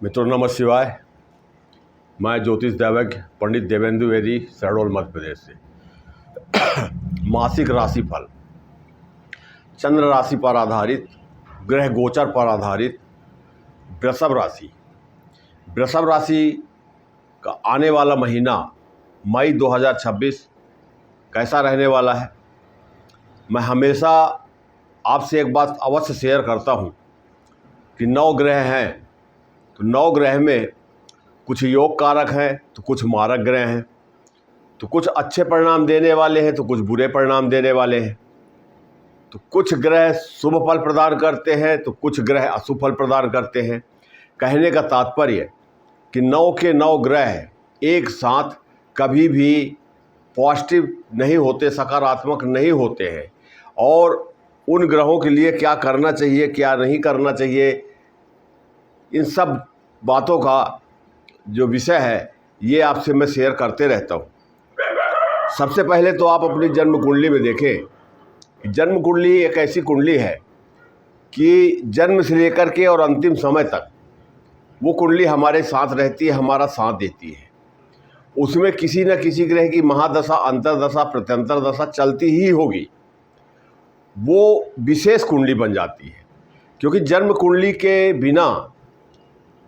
मित्रों नमः शिवाय। मैं ज्योतिष दैवज्ञ पंडित देवेंद्र द्विवेदी, शहडोल मध्य प्रदेश से। मासिक राशिफल चंद्र राशि पर आधारित, ग्रह गोचर पर आधारित वृषभ राशि। वृषभ राशि का आने वाला महीना मई 2026 कैसा रहने वाला है। मैं हमेशा आपसे एक बात अवश्य शेयर करता हूँ कि 9 ग्रह हैं, तो 9 ग्रह में कुछ योग कारक हैं तो कुछ मारक ग्रह हैं, तो कुछ अच्छे परिणाम देने वाले हैं तो कुछ बुरे परिणाम देने वाले हैं, तो कुछ ग्रह शुभ फल प्रदान करते हैं तो कुछ ग्रह अशुभ फल प्रदान करते हैं। कहने का तात्पर्य कि 9 के 9 ग्रह एक साथ कभी भी पॉजिटिव नहीं होते, सकारात्मक नहीं होते हैं, और उन ग्रहों के लिए क्या करना चाहिए क्या नहीं करना चाहिए, इन सब बातों का जो विषय है ये आपसे मैं शेयर करते रहता हूँ। सबसे पहले तो आप अपनी जन्म कुंडली में देखें। जन्म कुंडली एक ऐसी कुंडली है कि जन्म से लेकर के और अंतिम समय तक वो कुंडली हमारे साथ रहती है, हमारा साथ देती है। उसमें किसी न किसी ग्रह की महादशा, अंतरदशा, प्रत्यंतर दशा चलती ही होगी। वो विशेष कुंडली बन जाती है, क्योंकि जन्म कुंडली के बिना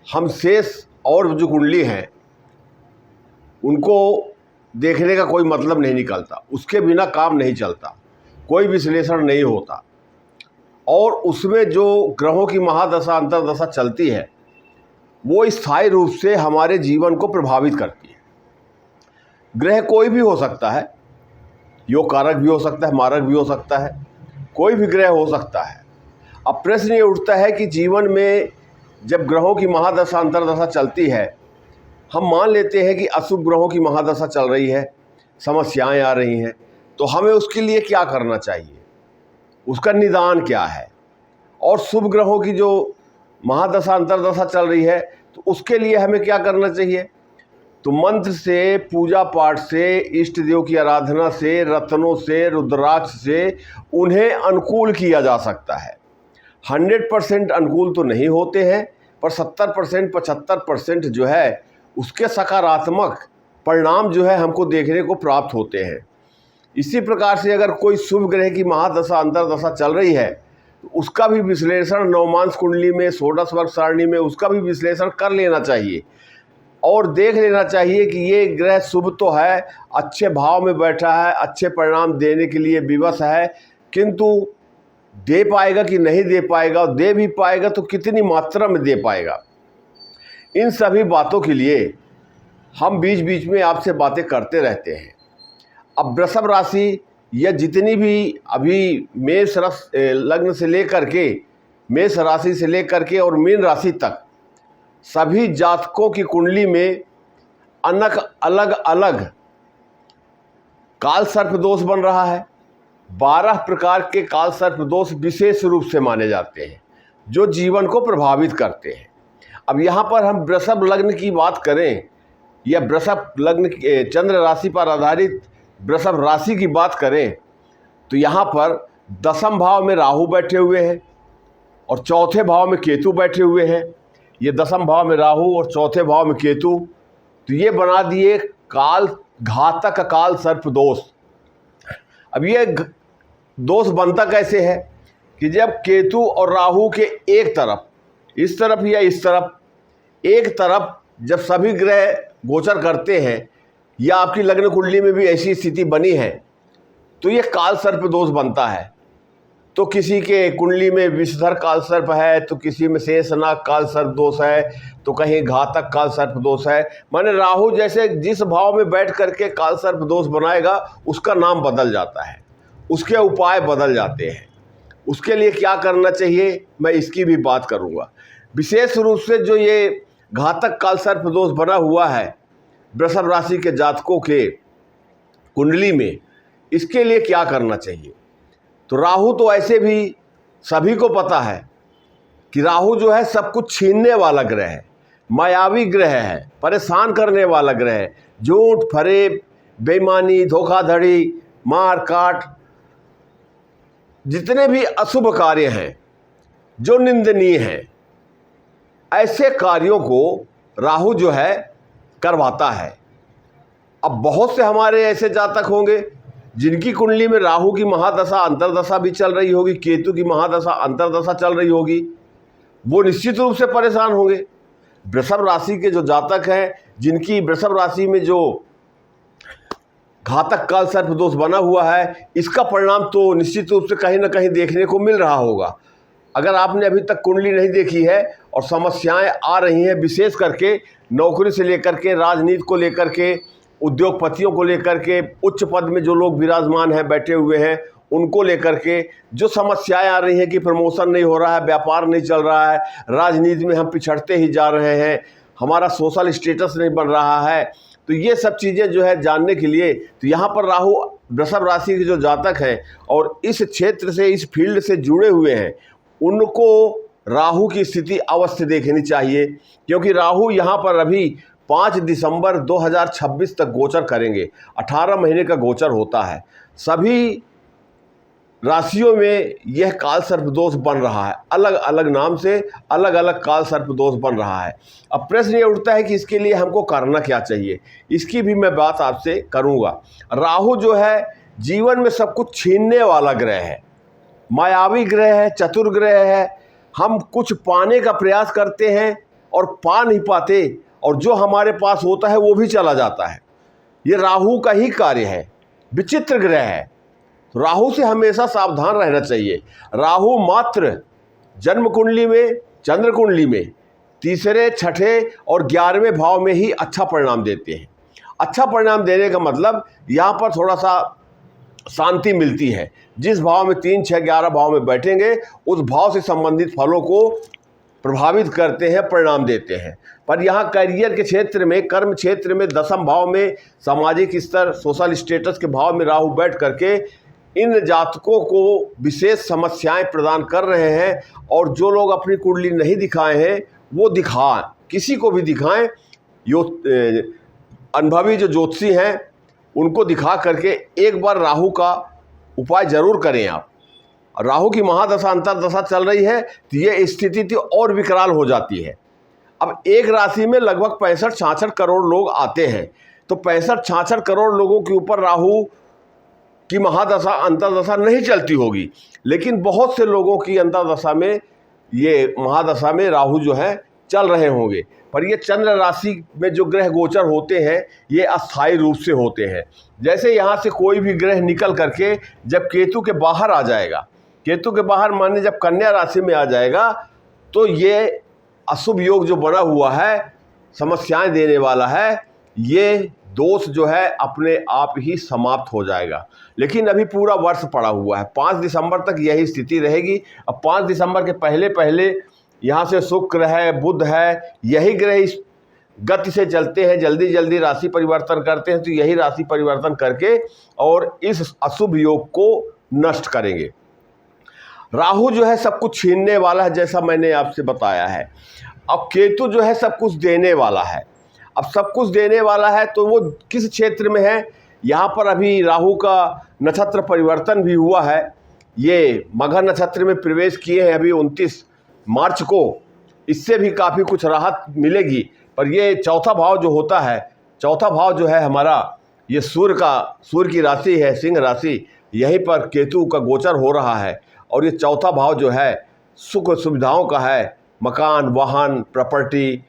हम शेष और जो कुंडली हैं उनको देखने का कोई मतलब नहीं निकलता। उसके बिना काम नहीं चलता, कोई विश्लेषण नहीं होता। और उसमें जो ग्रहों की महादशा, अंतरदशा चलती है वो स्थायी रूप से हमारे जीवन को प्रभावित करती है। ग्रह कोई भी हो सकता है, योग कारक भी हो सकता है, मारक भी हो सकता है, कोई भी ग्रह हो सकता है। अब प्रश्न ये उठता है कि जीवन में जब ग्रहों की महादशा, अंतरदशा चलती है, हम मान लेते हैं कि अशुभ ग्रहों की महादशा चल रही है, समस्याएं आ रही हैं, तो हमें उसके लिए क्या करना चाहिए, उसका निदान क्या है। और शुभ ग्रहों की जो महादशा, अंतरदशा चल रही है, तो उसके लिए हमें क्या करना चाहिए। तो मंत्र से, पूजा पाठ से, इष्ट देव की आराधना से, रत्नों से, रुद्राक्ष से उन्हें अनुकूल किया जा सकता है। 100% अनुकूल तो नहीं होते हैं, पर 70%, 75% जो है उसके सकारात्मक परिणाम जो है हमको देखने को प्राप्त होते हैं। इसी प्रकार से अगर कोई शुभ ग्रह की महादशा, अंतरदशा चल रही है तो उसका भी विश्लेषण नवमांश कुंडली में, षोडश वर्ग सारणी में उसका भी विश्लेषण कर लेना चाहिए और देख लेना चाहिए कि ये ग्रह शुभ तो है, अच्छे भाव में बैठा है, अच्छे परिणाम देने के लिए विवश है, किंतु दे पाएगा कि नहीं दे पाएगा, और दे भी पाएगा तो कितनी मात्रा में दे पाएगा। इन सभी बातों के लिए हम बीच बीच में आपसे बातें करते रहते हैं। अब वृषभ राशि या जितनी भी अभी मेष लग्न से लेकर के, मेष राशि से लेकर के और मीन राशि तक सभी जातकों की कुंडली में अलग अलग काल सर्प दोष बन रहा है। 12 प्रकार के काल सर्प दोष विशेष रूप से माने जाते हैं जो जीवन को प्रभावित करते हैं। अब यहाँ पर हम वृषभ लग्न की बात करें या वृषभ लग्न चंद्र राशि पर आधारित वृषभ राशि की बात करें, तो यहाँ पर 10वें भाव में राहु बैठे हुए हैं और 4थे भाव में केतु बैठे हुए हैं। ये 10वें भाव में राहु और 4थे भाव में केतु, तो ये बना दिए काल घातक काल सर्प दोष। अब ये दोष बनता कैसे है कि जब केतु और राहु के एक तरफ, इस तरफ या इस तरफ, एक तरफ जब सभी ग्रह गोचर करते हैं या आपकी लग्न कुंडली में भी ऐसी स्थिति बनी है, तो ये काल सर्प दोष बनता है। तो किसी के कुंडली में विषधर काल सर्प है, तो किसी में शेषनाग काल सर्प दोष है, तो कहीं घातक काल सर्प दोष है। माने राहु जैसे जिस भाव में बैठ करके काल सर्प दोष बनाएगा उसका नाम बदल जाता है, उसके उपाय बदल जाते हैं। उसके लिए क्या करना चाहिए मैं इसकी भी बात करूँगा। विशेष रूप से जो ये घातक काल सर्प दोष बना हुआ है वृषभ राशि के जातकों के कुंडली में, इसके लिए क्या करना चाहिए। तो राहु तो ऐसे भी सभी को पता है कि राहु जो है सब कुछ छीनने वाला ग्रह है, मायावी ग्रह है, परेशान करने वाला ग्रह है। झूठ, फरेब, बेईमानी, धोखाधड़ी, मार काट, जितने भी अशुभ कार्य हैं जो निंदनीय हैं, ऐसे कार्यों को राहु जो है करवाता है। अब बहुत से हमारे ऐसे जातक होंगे जिनकी कुंडली में राहु की महादशा अंतर्दशा भी चल रही होगी, केतु की महादशा अंतर्दशा चल रही होगी, वो निश्चित रूप से परेशान होंगे। वृषभ राशि के जो जातक हैं, जिनकी वृषभ राशि में जो घातक काल सर्प दोष बना हुआ है, इसका परिणाम तो निश्चित रूप से कहीं ना कहीं देखने को मिल रहा होगा। अगर आपने अभी तक कुंडली नहीं देखी है और समस्याएं आ रही हैं, विशेष करके नौकरी से लेकर के, राजनीति को लेकर के, उद्योगपतियों को लेकर के, उच्च पद में जो लोग विराजमान हैं, बैठे हुए हैं, उनको लेकर के जो समस्याएं आ रही हैं कि प्रमोशन नहीं हो रहा है, व्यापार नहीं चल रहा है, राजनीति में हम पिछड़ते ही जा रहे हैं, हमारा सोशल स्टेटस नहीं बन रहा है, तो ये सब चीज़ें जो है जानने के लिए, तो यहाँ पर राहु वृषभ राशि के जो जातक हैं और इस क्षेत्र से, इस फील्ड से जुड़े हुए हैं, उनको राहु की स्थिति अवश्य देखनी चाहिए, क्योंकि राहु यहाँ पर अभी 5 दिसंबर 2026 तक गोचर करेंगे। 18 महीने का गोचर होता है। सभी राशियों में यह काल सर्प दोष बन रहा है, अलग अलग नाम से अलग अलग काल सर्प दोष बन रहा है। अब प्रश्न ये उठता है कि इसके लिए हमको करना क्या चाहिए, इसकी भी मैं बात आपसे करूंगा। राहु जो है जीवन में सब कुछ छीनने वाला ग्रह है, मायावी ग्रह है, चतुर ग्रह है। हम कुछ पाने का प्रयास करते हैं और पा नहीं पाते, और जो हमारे पास होता है वो भी चला जाता है। ये राहु का ही कार्य है, विचित्र ग्रह है। तो राहु से हमेशा सावधान रहना चाहिए। राहु मात्र जन्म कुंडली में, चंद्र कुंडली में 3रे, 6ठे और 11वें भाव में ही अच्छा परिणाम देते हैं। अच्छा परिणाम देने का मतलब यहाँ पर थोड़ा सा शांति मिलती है। जिस भाव में 3, 6, 11 भाव में बैठेंगे, उस भाव से संबंधित फलों को प्रभावित करते हैं, परिणाम देते हैं। पर यहाँ करियर के क्षेत्र में, कर्म क्षेत्र में, 10वें भाव में, सामाजिक स्तर, सोशल स्टेटस के भाव में राहु बैठ करके इन जातकों को विशेष समस्याएं प्रदान कर रहे हैं। और जो लोग अपनी कुंडली नहीं दिखाए हैं वो दिखाएं, किसी को भी दिखाएं। अनुभवी जो ज्योतिषी हैं उनको दिखा करके एक बार राहु का उपाय जरूर करें आप। राहु की महादशा अंतर्दशा चल रही है तो ये स्थिति तो और विकराल हो जाती है। अब एक राशि में लगभग 65-66 करोड़ लोग आते हैं, तो 65-66 करोड़ लोगों के ऊपर राहु की महादशा अंतर्दशा नहीं चलती होगी, लेकिन बहुत से लोगों की अंतर्दशा में, ये महादशा में राहु जो है चल रहे होंगे। पर ये चंद्र राशि में जो ग्रह गोचर होते हैं ये अस्थायी रूप से होते हैं। जैसे यहाँ से कोई भी ग्रह निकल करके जब केतु के बाहर आ जाएगा, केतु के बाहर माने जब कन्या राशि में आ जाएगा, तो ये अशुभ योग जो बना हुआ है, समस्याएं देने वाला है, ये दोष जो है अपने आप ही समाप्त हो जाएगा। लेकिन अभी पूरा वर्ष पड़ा हुआ है, 5 दिसंबर तक यही स्थिति रहेगी। अब 5 दिसंबर के पहले पहले यहाँ से शुक्र है, बुध है, यही ग्रह इस गति से चलते हैं, जल्दी जल्दी राशि परिवर्तन करते हैं, तो यही राशि परिवर्तन करके और इस अशुभ योग को नष्ट करेंगे। राहु जो है सब कुछ छीनने वाला है, जैसा मैंने आपसे बताया है। अब केतु जो है सब कुछ देने वाला है। अब सब कुछ देने वाला है तो वो किस क्षेत्र में है, यहाँ पर अभी राहु का नक्षत्र परिवर्तन भी हुआ है। ये मघा नक्षत्र में प्रवेश किए हैं अभी 29 मार्च को, इससे भी काफ़ी कुछ राहत मिलेगी। पर ये चौथा भाव जो होता है, चौथा भाव जो है हमारा, ये सूर्य की राशि है, सिंह राशि, यहीं पर केतु का गोचर हो रहा है। और ये चौथा भाव जो है सुख सुविधाओं का है, मकान, वाहन, प्रॉपर्टी,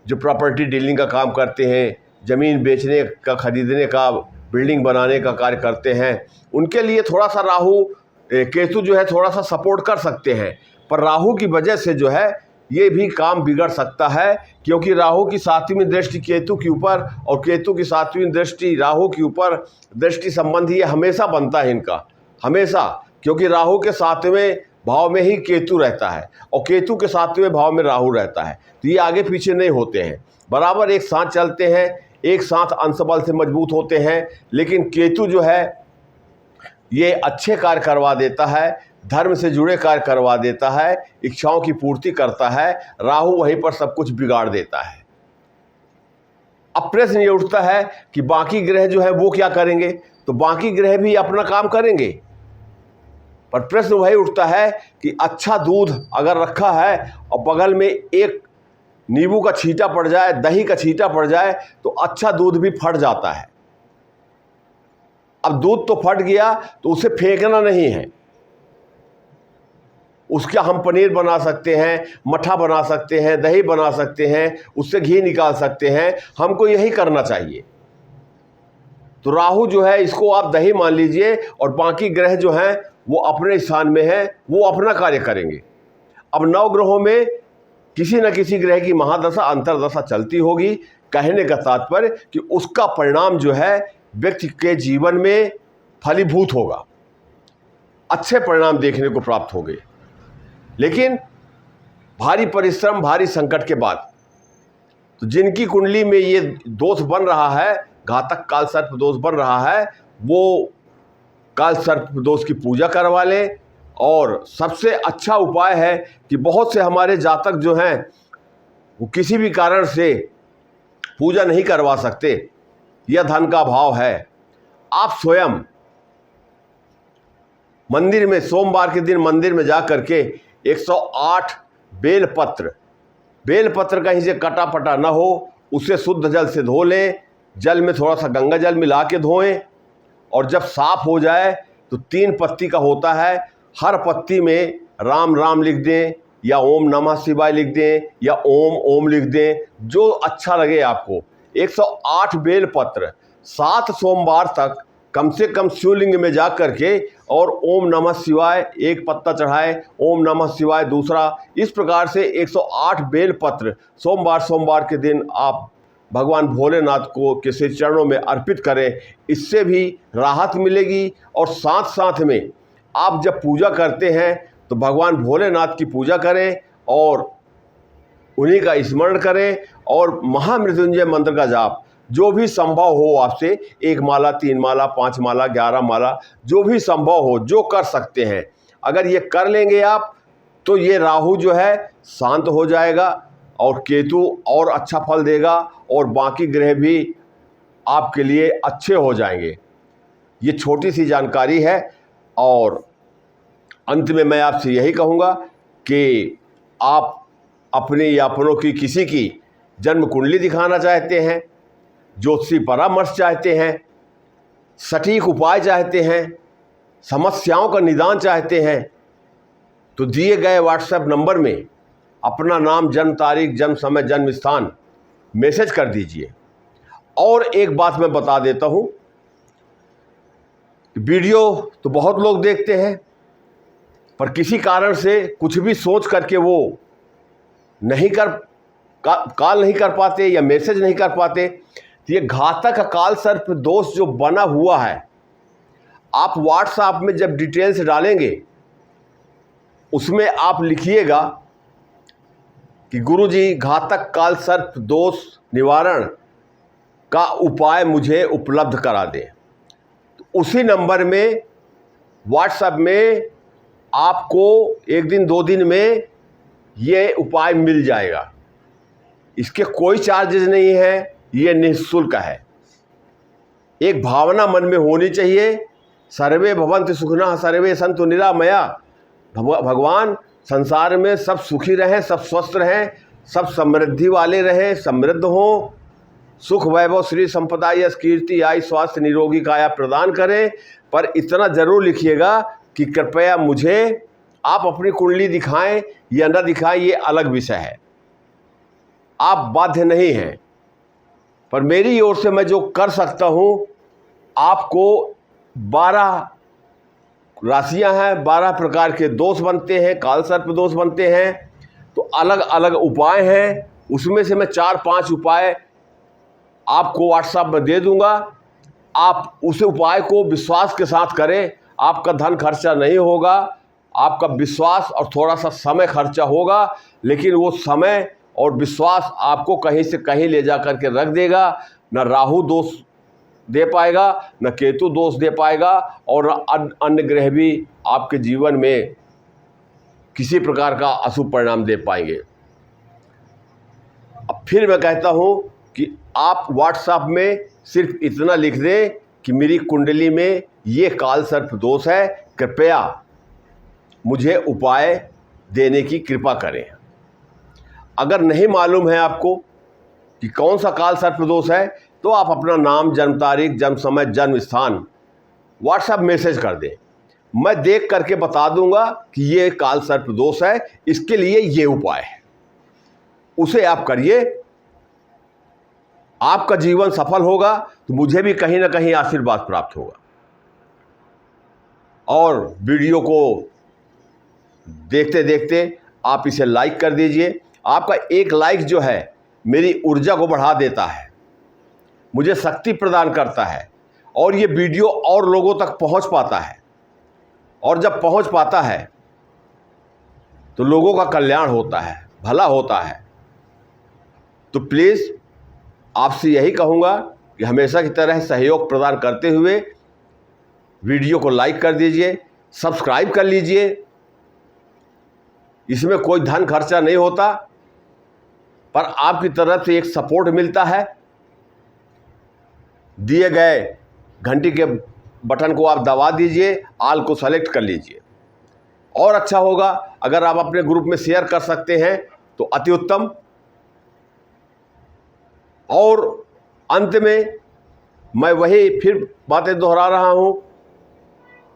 जो प्रॉपर्टी डीलिंग का काम करते हैं, ज़मीन बेचने का, खरीदने का, बिल्डिंग बनाने का कार्य करते हैं, उनके लिए थोड़ा सा राहु केतु जो है थोड़ा सा सपोर्ट कर सकते हैं। पर राहु की वजह से जो है ये भी काम बिगड़ सकता है, क्योंकि राहु की 7वीं दृष्टि केतु के ऊपर और केतु की 7वीं दृष्टि राहु के ऊपर, दृष्टि संबंध ये हमेशा बनता है इनका, हमेशा, क्योंकि राहु के 7वें भाव में ही केतु रहता है और केतु के 7वें भाव में राहु रहता है। तो ये आगे पीछे नहीं होते हैं, बराबर एक साथ चलते हैं, एक साथ अंशबल से मजबूत होते हैं। लेकिन केतु जो है ये अच्छे कार्य करवा देता है, धर्म से जुड़े कार्य करवा देता है, इच्छाओं की पूर्ति करता है। राहु वहीं पर सब कुछ बिगाड़ देता है। अब प्रश्न ये उठता है कि बाकी ग्रह जो है वो क्या करेंगे, तो बाकी ग्रह भी अपना काम करेंगे। पर प्रश्न वही उठता है कि अच्छा दूध अगर रखा है और बगल में एक नींबू का छींटा पड़ जाए, दही का छींटा पड़ जाए तो अच्छा दूध भी फट जाता है। अब दूध तो फट गया तो उसे फेंकना नहीं है, उसका हम पनीर बना सकते हैं, मट्ठा बना सकते हैं, दही बना सकते हैं, उससे घी निकाल सकते हैं। हमको यही करना चाहिए। तो राहु जो है इसको आप दही मान लीजिए, और बाकी ग्रह जो हैं वो अपने स्थान में हैं, वो अपना कार्य करेंगे। अब 9 ग्रहों में किसी न किसी ग्रह की महादशा अंतरदशा चलती होगी। कहने का तात्पर्य कि उसका परिणाम जो है व्यक्ति के जीवन में फलीभूत होगा, अच्छे परिणाम देखने को प्राप्त होंगे। लेकिन भारी परिश्रम, भारी संकट के बाद तो जिनकी कुंडली में ये दोष बन रहा है, घातक काल सर्प दोष बन रहा है, वो काल सर्प दोष की पूजा करवा लें। और सबसे अच्छा उपाय है कि बहुत से हमारे जातक जो हैं वो किसी भी कारण से पूजा नहीं करवा सकते या धन का अभाव है, आप स्वयं मंदिर में सोमवार के दिन मंदिर में जा करके 108 बेलपत्र कहीं से कटा पटा ना हो, उसे शुद्ध जल से धो लें। जल में थोड़ा सा गंगा जल मिला के धोएं, और जब साफ हो जाए तो 3 पत्ती का होता है, हर पत्ती में राम राम लिख दें या ओम नमः शिवाय लिख दें या ओम ओम लिख दें, जो अच्छा लगे आपको। 108 बेलपत्र 7 सोमवार तक कम से कम शिवलिंग में जा करके और ओम नमः शिवाय एक पत्ता चढ़ाए, ओम नमः शिवाय दूसरा, इस प्रकार से 108 बेलपत्र सोमवार के दिन आप भगवान भोलेनाथ को के श्री चरणों में अर्पित करें। इससे भी राहत मिलेगी। और साथ साथ में आप जब पूजा करते हैं तो भगवान भोलेनाथ की पूजा करें और उन्हीं का स्मरण करें, और महामृत्युंजय मंत्र का जाप जो भी संभव हो आपसे, 1 माला, 3 माला, 5 माला, 11 माला, जो भी संभव हो, जो कर सकते हैं, अगर ये कर लेंगे आप तो ये राहु जो है शांत हो जाएगा और केतु और अच्छा फल देगा, और बाकी ग्रह भी आपके लिए अच्छे हो जाएंगे। ये छोटी सी जानकारी है। और अंत में मैं आपसे यही कहूँगा कि आप अपने या अपनों की किसी की जन्म कुंडली दिखाना चाहते हैं, ज्योतिषी परामर्श चाहते हैं, सटीक उपाय चाहते हैं, समस्याओं का निदान चाहते हैं, तो दिए गए व्हाट्सएप नंबर में अपना नाम, जन्म तारीख, जन्म समय, जन्म स्थान मैसेज कर दीजिए। और एक बात मैं बता देता हूँ, वीडियो तो बहुत लोग देखते हैं, पर किसी कारण से कुछ भी सोच करके वो कॉल नहीं कर पाते या मैसेज नहीं कर पाते। तो ये घातक काल सर्प दोष जो बना हुआ है, आप व्हाट्सएप में जब डिटेल्स डालेंगे उसमें आप लिखिएगा कि गुरुजी घातक काल सर्प दोष निवारण का उपाय मुझे उपलब्ध करा दें। तो उसी नंबर में व्हाट्सएप में आपको 1 दिन 2 दिन में ये उपाय मिल जाएगा। इसके कोई चार्जेस नहीं है, ये निःशुल्क है। एक भावना मन में होनी चाहिए, सर्वे भवन्तु सुखिनः सर्वे सन्तु निरामया। भगवान संसार में सब सुखी रहें, सब स्वस्थ रहें, सब समृद्धि वाले रहें, समृद्ध हों, सुख वैभव श्री संपदा यश कीर्ति आयु स्वास्थ्य निरोगी काया प्रदान करें। पर इतना जरूर लिखिएगा कि कृपया मुझे आप अपनी कुंडली दिखाएं या न दिखाएं, ये अलग विषय है, आप बाध्य नहीं हैं। पर मेरी ओर से मैं जो कर सकता हूँ, आपको 12 राशियां हैं, 12 प्रकार के दोष बनते हैं, काल सर्प दोष बनते हैं, तो अलग अलग उपाय हैं। उसमें से मैं 4-5 उपाय आपको व्हाट्सएप में दे दूंगा। आप उस उपाय को विश्वास के साथ करें, आपका धन खर्चा नहीं होगा, आपका विश्वास और थोड़ा सा समय खर्चा होगा, लेकिन वो समय और विश्वास आपको कहीं से कहीं ले जा कर के रख देगा। न राहु दोष दे पाएगा, न केतु दोष दे पाएगा, और न अन्य ग्रह भी आपके जीवन में किसी प्रकार का अशुभ परिणाम दे पाएंगे। अब फिर मैं कहता हूँ कि आप व्हाट्सएप में सिर्फ इतना लिख दें कि मेरी कुंडली में ये काल सर्प दोष है, कृपया मुझे उपाय देने की कृपा करें। अगर नहीं मालूम है आपको कि कौन सा काल सर्प दोष है, तो आप अपना नाम, जन्म तारीख, जन्म समय, जन्म स्थान व्हाट्सएप मैसेज कर दें। मैं देख करके बता दूंगा कि ये काल सर्प दोष है, इसके लिए ये उपाय है, उसे आप करिए, आपका जीवन सफल होगा, तो मुझे भी कहीं ना कहीं आशीर्वाद प्राप्त होगा। और वीडियो को देखते देखते आप इसे लाइक कर दीजिए। आपका एक लाइक जो है मेरी ऊर्जा को बढ़ा देता है, मुझे शक्ति प्रदान करता है, और ये वीडियो और लोगों तक पहुंच पाता है, और जब पहुंच पाता है तो लोगों का कल्याण होता है, भला होता है। तो प्लीज़ आपसे यही कहूँगा कि हमेशा की तरह सहयोग प्रदान करते हुए वीडियो को लाइक कर दीजिए, सब्सक्राइब कर लीजिए। इसमें कोई धन खर्चा नहीं होता, पर आपकी तरफ से एक सपोर्ट मिलता है। दिए गए घंटी के बटन को आप दबा दीजिए, ऑल को सेलेक्ट कर लीजिए, और अच्छा होगा अगर आप अपने ग्रुप में शेयर कर सकते हैं तो अति उत्तम। और अंत में मैं वही फिर बातें दोहरा रहा हूं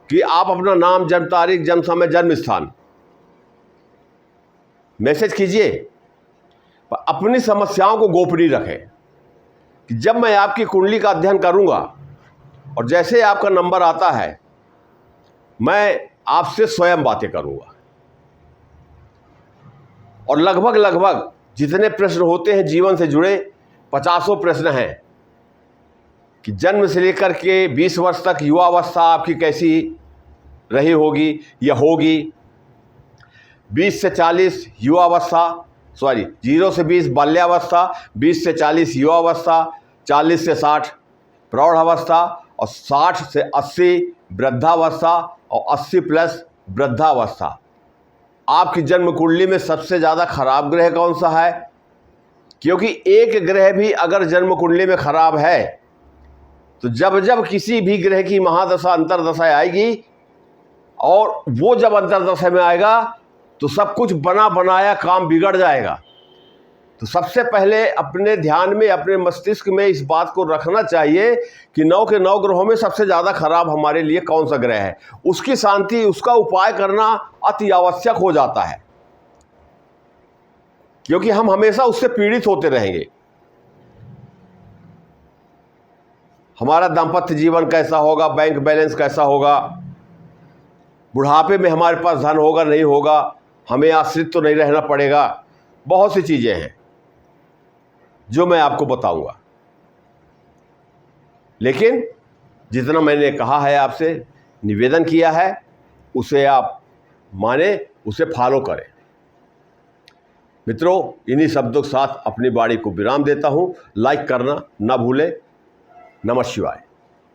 कि आप अपना नाम, जन्म तारीख, जन्म समय, जन्म स्थान मैसेज कीजिए, पर अपनी समस्याओं को गोपनीय रखें कि जब मैं आपकी कुंडली का अध्ययन करूंगा और जैसे आपका नंबर आता है, मैं आपसे स्वयं बातें करूंगा। और लगभग जितने प्रश्न होते हैं जीवन से जुड़े, 50 प्रश्न हैं कि जन्म से लेकर के 20 वर्ष तक युवावस्था आपकी कैसी रही होगी या होगी, 20 से 40 युवावस्था, 0 से 20 बाल्यावस्था, 20 से 40 युवावस्था, 40 से 60 प्रौढ़ावस्था, और 60 से 80 वृद्धावस्था, और 80 प्लस वृद्धावस्था। आपकी जन्म कुंडली में सबसे ज़्यादा खराब ग्रह कौन सा है? क्योंकि एक ग्रह भी अगर जन्म कुंडली में खराब है तो जब जब किसी भी ग्रह की महादशा, अंतरदशा आएगी, और वो जब अंतरदशा में आएगा तो सब कुछ बना बनाया काम बिगड़ जाएगा। तो सबसे पहले अपने ध्यान में, अपने मस्तिष्क में इस बात को रखना चाहिए कि 9 के 9 ग्रहों में सबसे ज़्यादा खराब हमारे लिए कौन सा ग्रह है। उसकी शांति, उसका उपाय करना अति आवश्यक हो जाता है, क्योंकि हम हमेशा उससे पीड़ित होते रहेंगे। हमारा दाम्पत्य जीवन कैसा होगा, बैंक बैलेंस कैसा होगा, बुढ़ापे में हमारे पास धन होगा नहीं होगा, हमें आश्रित तो नहीं रहना पड़ेगा, बहुत सी चीज़ें हैं जो मैं आपको बताऊंगा। लेकिन जितना मैंने कहा है, आपसे निवेदन किया है, उसे आप माने, उसे फॉलो करें। मित्रों, इन्हीं शब्दों के साथ अपनी वाणी को विराम देता हूं। लाइक करना ना भूलें। नमः शिवाय।